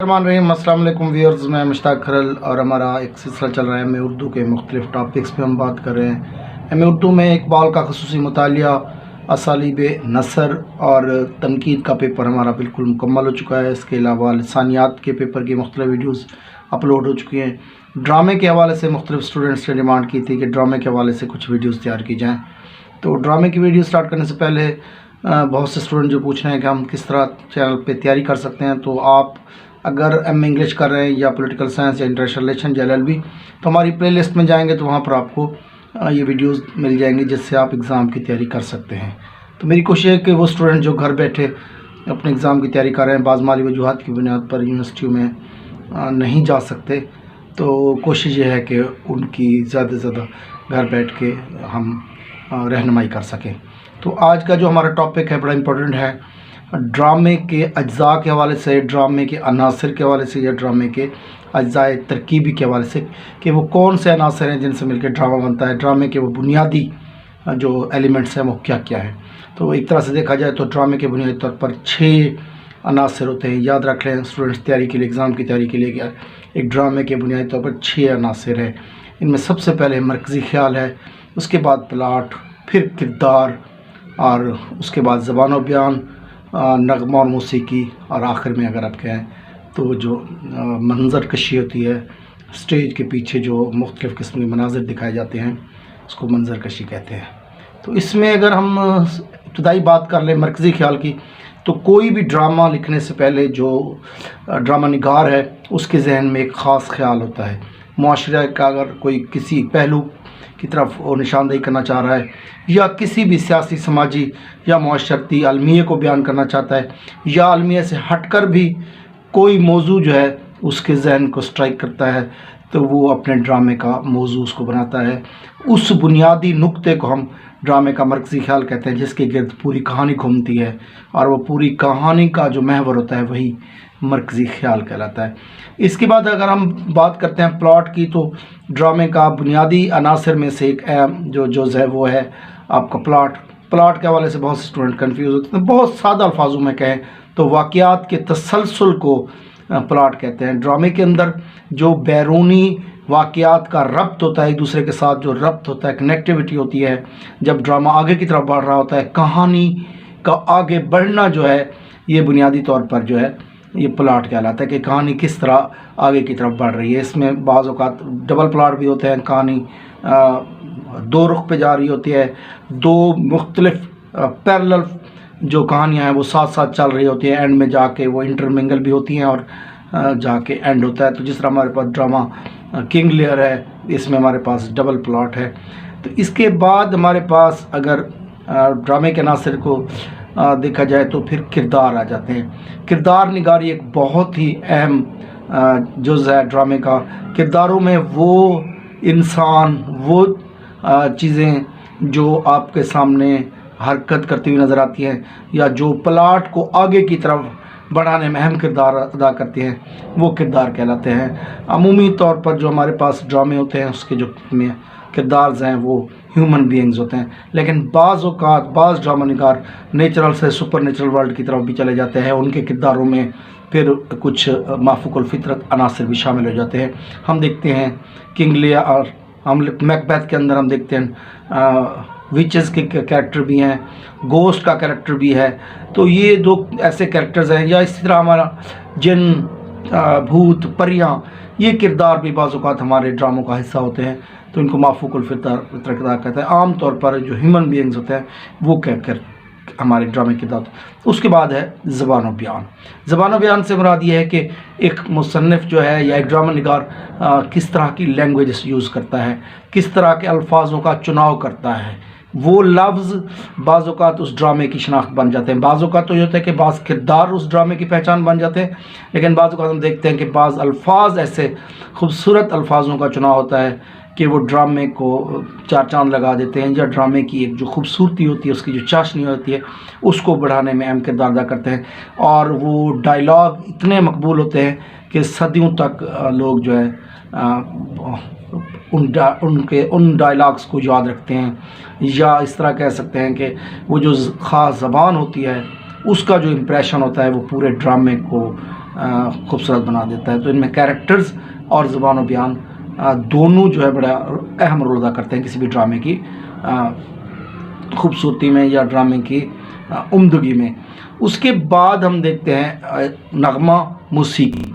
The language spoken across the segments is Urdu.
الرحمن الرحیم، السلام علیکم ویورز، میں مشتاق کھرل اور ہمارا ایک سلسلہ چل رہا ہے ایم اے اردو کے مختلف ٹاپکس پہ ہم بات کر رہے ہیں۔ ایم اے اردو میں اقبال کا خصوصی مطالعہ، اسالیب نثر اور تنقید کا پیپر ہمارا بالکل مکمل ہو چکا ہے۔ اس کے علاوہ لسانیات کے پیپر کی مختلف ویڈیوز اپلوڈ ہو چکی ہیں۔ ڈرامے کے حوالے سے مختلف اسٹوڈنٹس نے ڈیمانڈ کی تھی کہ ڈرامے کے حوالے سے کچھ ویڈیوز تیار کی جائیں، تو ڈرامے کی ویڈیو سٹارٹ کرنے سے پہلے بہت سے اسٹوڈنٹ جو پوچھ رہے ہیں کہ ہم کس طرح چینل پہ تیاری کر سکتے ہیں، تو آپ اگر ایم اے انگلش کر رہے ہیں یا پولیٹیکل سائنس یا انٹرنیشنل ریلیشن یا LLB، تو ہماری پلے لسٹ میں جائیں گے تو وہاں پر آپ کو یہ ویڈیوز مل جائیں گی جس سے آپ ایگزام کی تیاری کر سکتے ہیں۔ تو میری کوشش ہے کہ وہ اسٹوڈنٹ جو گھر بیٹھے اپنے ایگزام کی تیاری کر رہے ہیں، بعض مالی وجوہات کی بنیاد پر یونیورسٹیوں میں نہیں جا سکتے، تو کوشش یہ ہے کہ ان کی زیادہ سے زیادہ گھر بیٹھ کے ہم رہنمائی کر سکیں۔ تو آج کا جو ہمارا ٹاپک ہے بڑا امپورٹنٹ ہے، ڈرامے کے اجزاء کے حوالے سے، ڈرامے کے عناصر کے حوالے سے یا ڈرامے کے اجزاء ترکیبی کے حوالے سے، کہ وہ کون سے عناصر ہیں جن سے مل کے ڈرامہ بنتا ہے، ڈرامے کے وہ بنیادی جو ایلیمنٹس ہیں وہ کیا کیا ہیں۔ تو ایک طرح سے دیکھا جائے تو ڈرامے کے بنیادی طور پر 6 عناصر ہوتے ہیں۔ یاد رکھ لیں اسٹوڈنٹس تیاری کے لیے، ایگزام کی تیاری کے لیے، کہ ایک ڈرامے کے بنیادی طور پر 6 عناصر ہیں۔ ان میں سب سے پہلے مرکزی خیال ہے، اس کے بعد پلاٹ، پھر کردار، اور اس کے بعد زبان و بیان، نغمہ اور موسیقی، اور آخر میں اگر آپ کہیں تو جو منظر کشی ہوتی ہے، اسٹیج کے پیچھے جو مختلف قسم کے مناظر دکھائے جاتے ہیں، اس کو منظر کشی کہتے ہیں۔ تو اس میں اگر ہم ابتدائی بات کر لیں مرکزی خیال کی، تو کوئی بھی ڈرامہ لکھنے سے پہلے جو ڈرامہ نگار ہے اس کے ذہن میں ایک خاص خیال ہوتا ہے۔ معاشرے کا اگر کوئی کسی پہلو کی طرف وہ نشاندہی کرنا چاہ رہا ہے، یا کسی بھی سیاسی، سماجی یا معاشرتی المیہ کو بیان کرنا چاہتا ہے، یا المیہ سے ہٹ کر بھی کوئی موضوع جو ہے اس کے ذہن کو سٹرائک کرتا ہے، تو وہ اپنے ڈرامے کا موضوع اس کو بناتا ہے۔ اس بنیادی نقطے کو ہم ڈرامے کا مرکزی خیال کہتے ہیں، جس کے گرد پوری کہانی گھومتی ہے، اور وہ پوری کہانی کا جو محور ہوتا ہے وہی مرکزی خیال کہلاتا ہے۔ اس کے بعد اگر ہم بات کرتے ہیں پلاٹ کی، تو ڈرامے کا بنیادی عناصر میں سے ایک اہم جو جز ہے وہ ہے آپ کا پلاٹ۔ پلاٹ کے حوالے سے بہت سے اسٹوڈنٹ کنفیوز ہوتے ہیں۔ بہت سادہ الفاظوں میں کہیں تو واقعات کے تسلسل کو پلاٹ کہتے ہیں۔ ڈرامے کے اندر جو بیرونی واقعات کا ربط ہوتا ہے، ایک دوسرے کے ساتھ جو ربط ہوتا ہے، کنیکٹیوٹی ہوتی ہے، جب ڈرامہ آگے کی طرف بڑھ رہا ہوتا ہے، کہانی کا آگے بڑھنا جو ہے یہ بنیادی طور پر جو ہے یہ پلاٹ کہلاتا ہے، کہ کہانی کس طرح آگے کی طرف بڑھ رہی ہے۔ اس میں بعض اوقات ڈبل پلاٹ بھی ہوتے ہیں، کہانی 2 رخ پہ جا رہی ہوتی ہے، 2 مختلف پیرلل جو کہانیاں ہیں وہ ساتھ ساتھ چل رہی ہوتی ہیں، اینڈ میں جا کے وہ انٹرمنگل بھی ہوتی ہیں اور جا کے اینڈ ہوتا ہے۔ تو جس طرح ہمارے پاس ڈرامہ کنگ لیئر ہے، اس میں ہمارے پاس ڈبل پلاٹ ہے۔ تو اس کے بعد ہمارے پاس اگر ڈرامے کے عناصر کو دیکھا جائے تو پھر کردار آ جاتے ہیں۔ کردار نگاری ایک بہت ہی اہم جز ہے ڈرامے کا۔ کرداروں میں وہ انسان، وہ چیزیں جو آپ کے سامنے حرکت کرتی ہوئی نظر آتی ہیں، یا جو پلاٹ کو آگے کی طرف بڑھانے میں اہم کردار ادا کرتے ہیں، وہ کردار کہلاتے ہیں۔ عمومی طور پر جو ہمارے پاس ڈرامے ہوتے ہیں اس کے جو کردار ہیں وہ ہیومن بینگز ہوتے ہیں، لیکن بعض اوقات بعض ڈرامہ نگار نیچرل سے سپر نیچرل ورلڈ کی طرف بھی چلے جاتے ہیں۔ ان کے کرداروں میں پھر کچھ مافوق الفطرت عناصر بھی شامل ہو جاتے ہیں۔ ہم دیکھتے ہیں کنگ لیئر اور ہم میکبیتھ کے اندر ہم دیکھتے ہیں ویچز کے کریکٹر بھی ہیں، گوسٹ کا کریکٹر بھی ہے۔ تو یہ 2 ایسے کریکٹرز ہیں، یا اسی طرح ہمارا جن، بھوت، پریاں، یہ کردار بھی بعض اوقات ہمارے ڈراموں کا حصہ ہوتے ہیں، تو ان کو مافوق الفطرت کردار کہتے ہیں۔ عام طور پر جو ہیومن بینگز ہوتے ہیں وہ ہمارے ڈرامے کے کردار۔ اس کے بعد ہے زبان و بیان۔ زبان و بیان سے مراد یہ ہے کہ ایک مصنف جو ہے یا ایک ڈرامہ نگار کس طرح کی لینگویج یوز کرتا ہے، کس طرح کے الفاظوں کا چناؤ کرتا ہے۔ وہ لفظ بعض اوقات اس ڈرامے کی شناخت بن جاتے ہیں۔ بعض اوقات تو یہ ہوتا ہے کہ بعض کردار اس ڈرامے کی پہچان بن جاتے ہیں، لیکن بعض اوقات ہم دیکھتے ہیں کہ بعض الفاظ ایسے خوبصورت الفاظوں کا چناؤ ہوتا ہے کہ وہ ڈرامے کو 4 چاند لگا دیتے ہیں، یا ڈرامے کی ایک جو خوبصورتی ہوتی ہے، اس کی جو چاشنی ہوتی ہے، اس کو بڑھانے میں اہم کردار ادا کرتے ہیں۔ اور وہ ڈائلاگ اتنے مقبول ہوتے ہیں کہ صدیوں تک لوگ جو ہے ان ڈائلاگس کو یاد رکھتے ہیں، یا اس طرح کہہ سکتے ہیں کہ وہ جو خاص زبان ہوتی ہے اس کا جو امپریشن ہوتا ہے وہ پورے ڈرامے کو خوبصورت بنا دیتا ہے. تو ان میں کیریکٹرز اور زبان و بیان دونوں جو ہے بڑا اہم رول ادا کرتے ہیں کسی بھی ڈرامے کی خوبصورتی میں یا ڈرامے کی عمدگی میں. اس کے بعد ہم دیکھتے ہیں نغمہ موسیقی.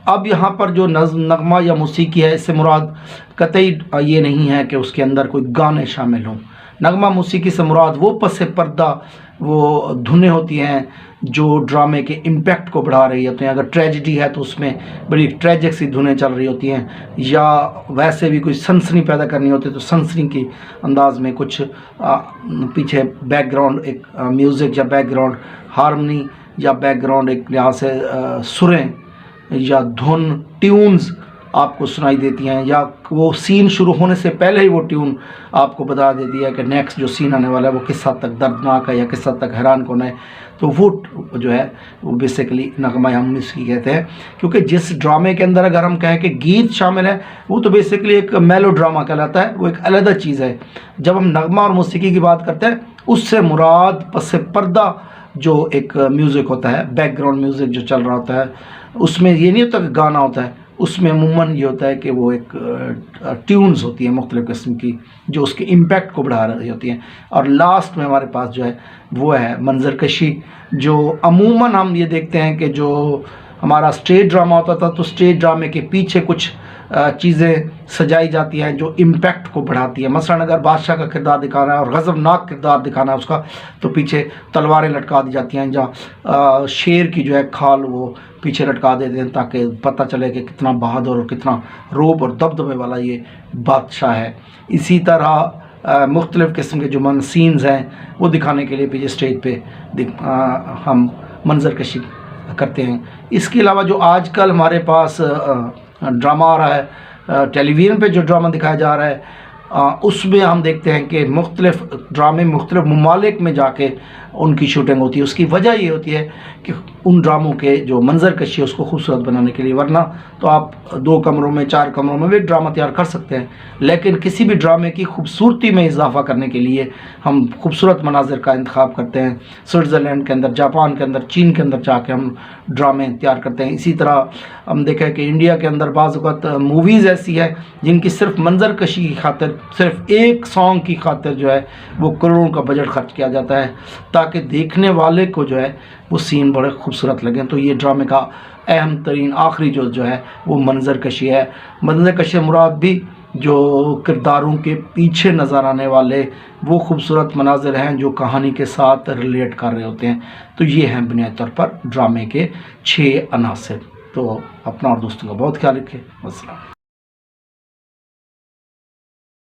اب یہاں پر جو نغمہ یا موسیقی ہے اس سے مراد قطعی یہ نہیں ہے کہ اس کے اندر کوئی گانے شامل ہوں. نغمہ موسیقی سے مراد وہ پس پردہ وہ دھنیں ہوتی ہیں جو ڈرامے کے امپیکٹ کو بڑھا رہی ہوتی ہیں. اگر ٹریجڈی ہے تو اس میں بڑی ٹریجک سی دھنیں چل رہی ہوتی ہیں, یا ویسے بھی کوئی سنسنی پیدا کرنی ہوتی ہے تو سنسنی کی انداز میں کچھ پیچھے بیک گراؤنڈ ایک میوزک یا بیک گراؤنڈ ہارمنی یا بیک گراؤنڈ ایک لحاظ سے سریں یا دھن ٹیونز آپ کو سنائی دیتی ہیں, یا وہ سین شروع ہونے سے پہلے ہی وہ ٹیون آپ کو بتا دیتی ہے کہ نیکسٹ جو سین آنے والا ہے وہ کس حد تک دردناک ہے یا کس حد تک حیران کن ہے. تو وہ جو ہے وہ بیسیکلی نغمہ یا موسیقی کہتے ہیں, کیونکہ جس ڈرامے کے اندر اگر ہم کہیں کہ گیت شامل ہے وہ تو بیسیکلی ایک میلو ڈرامہ کہلاتا ہے, وہ ایک علیحدہ چیز ہے. جب ہم نغمہ اور موسیقی کی بات کرتے ہیں اس سے مراد پس پردہ جو ایک میوزک ہوتا ہے, بیک گراؤنڈ میوزک جو چل رہا ہوتا ہے, اس میں یہ نہیں ہوتا کہ گانا ہوتا ہے, اس میں عموماً یہ ہوتا ہے کہ وہ ایک ٹیونز ہوتی ہیں مختلف قسم کی جو اس کے امپیکٹ کو بڑھا رہی ہوتی ہیں. اور لاسٹ میں ہمارے پاس جو ہے وہ ہے منظر کشی, جو عموماً ہم یہ دیکھتے ہیں کہ جو ہمارا اسٹیج ڈرامہ ہوتا تھا تو اسٹیج ڈرامے کے پیچھے کچھ چیزیں سجائی جاتی ہیں جو امپیکٹ کو بڑھاتی ہیں. مثلاً اگر بادشاہ کا کردار دکھانا ہے اور غضبناک کردار دکھانا ہے اس کا, تو پیچھے تلواریں لٹکا دی جاتی ہیں, یا شیر کی جو ہے کھال وہ پیچھے لٹکا دیتے ہیں تاکہ پتہ چلے کہ کتنا بہادر اور کتنا روب اور دبدبے والا یہ بادشاہ ہے. اسی طرح مختلف قسم کے جو سینز ہیں وہ دکھانے کے لیے پیچھے اسٹیج پہ ہم منظر کشی کرتے ہیں. اس کے علاوہ جو آج کل ہمارے پاس ڈرامہ آ رہا ہے, ٹیلی ویژن پہ جو ڈرامہ دکھایا جا رہا ہے, اس میں ہم دیکھتے ہیں کہ مختلف ڈرامے مختلف ممالک میں جا کے ان کی شوٹنگ ہوتی ہے. اس کی وجہ یہ ہوتی ہے کہ ان ڈراموں کے جو منظر کشی ہے اس کو خوبصورت بنانے کے لیے, ورنہ تو آپ 2 کمروں میں 4 کمروں میں بھی ڈرامہ تیار کر سکتے ہیں, لیکن کسی بھی ڈرامے کی خوبصورتی میں اضافہ کرنے کے لیے ہم خوبصورت مناظر کا انتخاب کرتے ہیں. سوئٹزرلینڈ کے اندر, جاپان کے اندر, چین کے اندر جا کے ہم ڈرامے تیار کرتے ہیں. اسی طرح ہم دیکھیں کہ انڈیا کے اندر بعض اوقات موویز ایسی ہے جن کی صرف منظر کشی کی خاطر, صرف ایک سانگ کی خاطر جو ہے وہ کروڑوں کا بجٹ خرچ کیا جاتا ہے تاکہ دیکھنے والے کو جو ہے وہ سین بڑے خوبصورت لگیں. تو یہ ڈرامے کا اہم ترین آخری جو ہے وہ منظر کشی ہے. منظر کشی مراد بھی جو کرداروں کے پیچھے نظر آنے والے وہ خوبصورت مناظر ہیں جو کہانی کے ساتھ ریلیٹ کر رہے ہوتے ہیں. تو یہ ہیں بنیادی طور پر ڈرامے کے 6 عناصر. تو اپنا اور دوستوں کا بہت خیال رکھیں. السلام.